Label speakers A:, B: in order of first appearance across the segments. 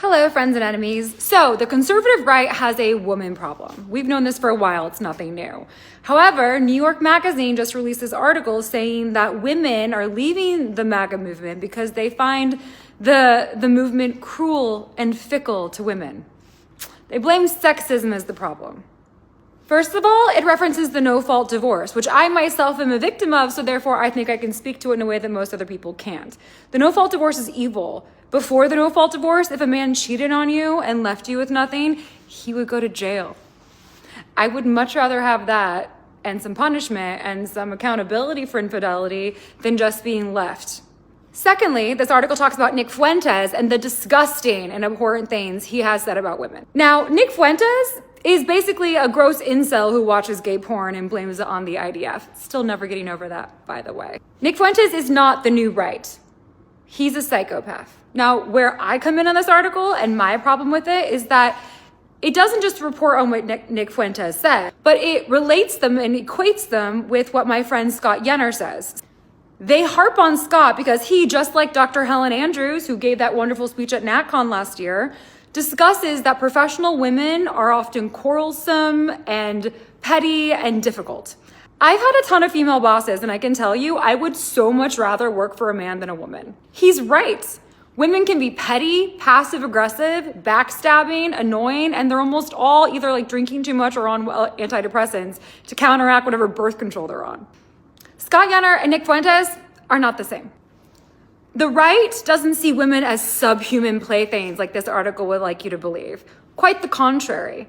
A: Hello, friends and enemies. So the conservative right has a woman problem. We've known this for a while. It's nothing new. However, New York Magazine just released this article saying that women are leaving the MAGA movement because they find the movement cruel and fickle to women. They blame sexism as the problem. First of all, it references the no-fault divorce, which I myself am a victim of, so therefore I think I can speak to it in a way that most other people can't. The no-fault divorce is evil. Before the no-fault divorce, if a man cheated on you and left you with nothing, he would go to jail. I would much rather have that and some punishment and some accountability for infidelity than just being left. Secondly, this article talks about Nick Fuentes and the disgusting and abhorrent things he has said about women. Now, Nick Fuentes is basically a gross incel who watches gay porn and blames it on the IDF. Still never getting over that, by the way. Nick Fuentes is not the new right. He's a psychopath. Now, where I come in on this article and my problem with it is that it doesn't just report on what Nick Fuentes said, but it relates them and equates them with what my friend Scott Yenner says. They harp on Scott because he, just like Dr. Helen Andrews, who gave that wonderful speech at NatCon last year, discusses that professional women are often quarrelsome and petty and difficult. I've had a ton of female bosses, and I can tell you, I would so much rather work for a man than a woman. He's right. Women can be petty, passive-aggressive, backstabbing, annoying, and they're almost all either like drinking too much or on antidepressants to counteract whatever birth control they're on. Scott Yenner and Nick Fuentes are not the same. The right doesn't see women as subhuman playthings like this article would like you to believe. Quite the contrary.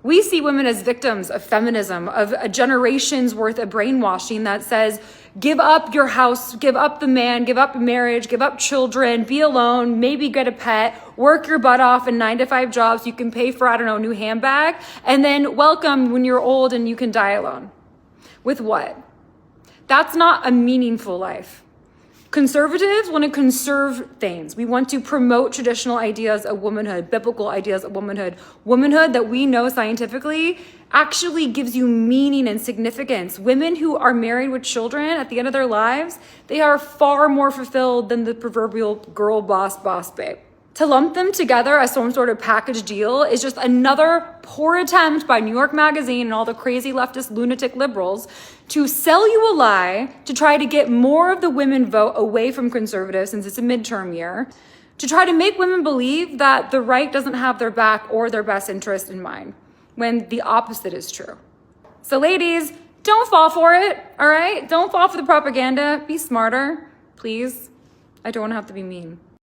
A: We see women as victims of feminism, of a generation's worth of brainwashing that says, give up your house, give up the man, give up marriage, give up children, be alone, maybe get a pet, work your butt off in 9-to-5 jobs you can pay for, I don't know, a new handbag, and then welcome when you're old and you can die alone. With what? That's not a meaningful life. Conservatives want to conserve things. We want to promote traditional ideas of womanhood, biblical ideas of womanhood. Womanhood that we know scientifically actually gives you meaning and significance. Women who are married with children at the end of their lives, they are far more fulfilled than the proverbial girl boss babe. To lump them together as some sort of package deal is just another poor attempt by New York Magazine and all the crazy leftist lunatic liberals to sell you a lie, to try to get more of the women vote away from conservatives since it's a midterm year, to try to make women believe that the right doesn't have their back or their best interest in mind, when the opposite is true. So ladies, don't fall for it, all right? Don't fall for the propaganda. Be smarter, please. I don't want to have to be mean.